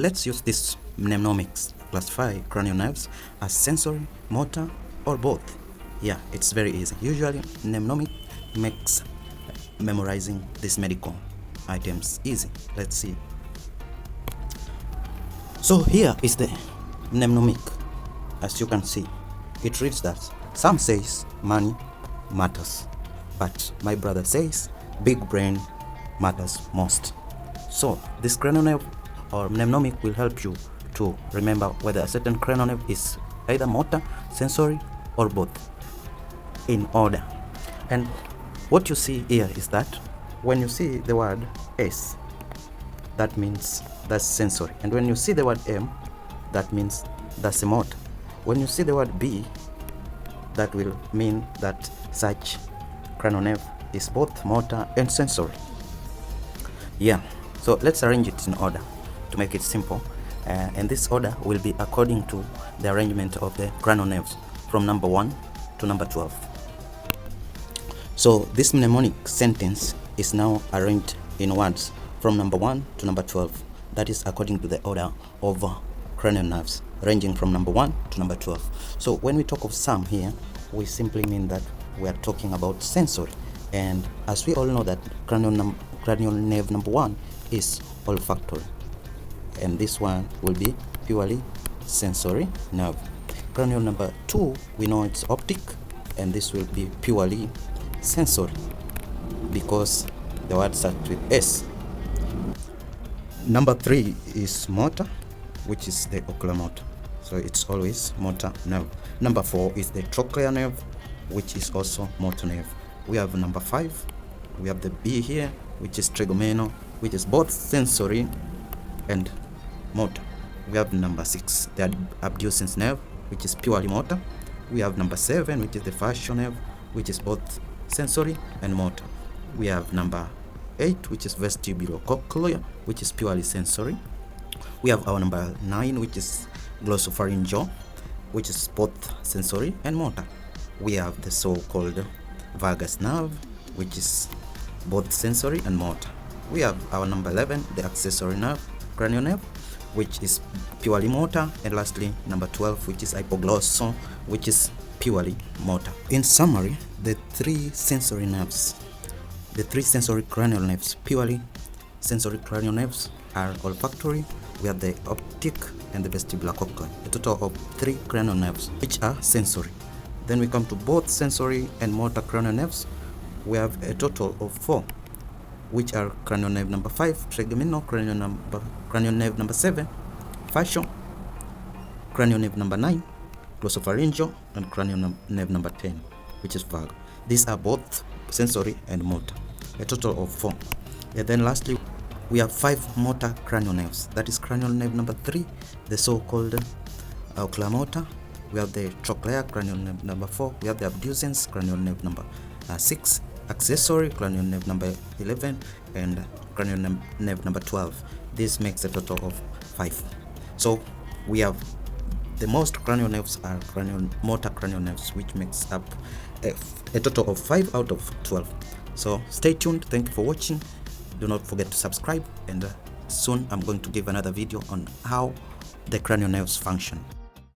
Let's use this mnemonics classify cranial nerves as sensory, motor, or both. Yeah, it's very easy. Usually, mnemonic makes memorizing these medical items easy. Let's see. So here is the mnemonic. As you can see, it reads that some says money matters, but my brother says big brain matters most. So this cranial nerve or mnemonic will help you to remember whether a certain cranial nerve is either motor, sensory, or both in order. And what you see here is that when you see the word S, that means that's sensory, and when you see the word M, that means that's a motor. When you see the word B, that will mean that such cranial nerve is both motor and sensory. Yeah, so let's arrange it in order to make it simple, and this order will be according to the arrangement of the cranial nerves from number 1 to number 12. So this mnemonic sentence is now arranged in words from number 1 to number 12. That is according to the order of cranial nerves, ranging from number 1 to number 12. So when we talk of some here, we simply mean that we are talking about sensory. And as we all know that cranial nerve number 1 is olfactory, and this one will be purely sensory nerve. Cranial number 2, we know it's optic, and this will be purely sensory because the word starts with S. Number 3 is motor, which is the oculomotor, so it's always motor nerve. Number 4 is the trochlear nerve, which is also motor nerve. We have number 5, we have the B here, which is trigeminal, which is both sensory and motor. We have number 6, the abducens nerve, which is purely motor. We have number 7, which is the fascial nerve, which is both sensory and motor. We have number 8, which is vestibulocochlear, which is purely sensory. We have our number 9, which is glossopharyngeal, which is both sensory and motor. We have the so-called vagus nerve, which is both sensory and motor. We have our number 11, the accessory nerve, cranial nerve, which is purely motor. And lastly, number 12, which is hypoglossal, which is purely motor. In summary, the three sensory nerves, the three sensory cranial nerves, purely sensory cranial nerves, are olfactory. We have the optic and the vestibulocochlear, a total of 3 cranial nerves which are sensory. Then we come to both sensory and motor cranial nerves. We have a total of 4, which are cranial nerve number 5, trigeminal, cranial nerve number 7, fascial, cranial nerve number 9, glossopharyngeal, and cranial nerve number 10, which is vagus. These are both sensory and motor, a total of 4. And then lastly, we have 5 motor cranial nerves. That is cranial nerve number 3, the so-called oculomotor. We have the trochlear, cranial nerve number 4. We have the abducens, cranial nerve number 6, accessory, cranial nerve number 11, and cranial nerve number 12. This makes a total of 5. So we have the most cranial nerves are motor cranial nerves, which makes up a total of 5 out of 12. So stay tuned. Thank you for watching. Do not forget to subscribe, and soon I'm going to give another video on how the cranial nerves function.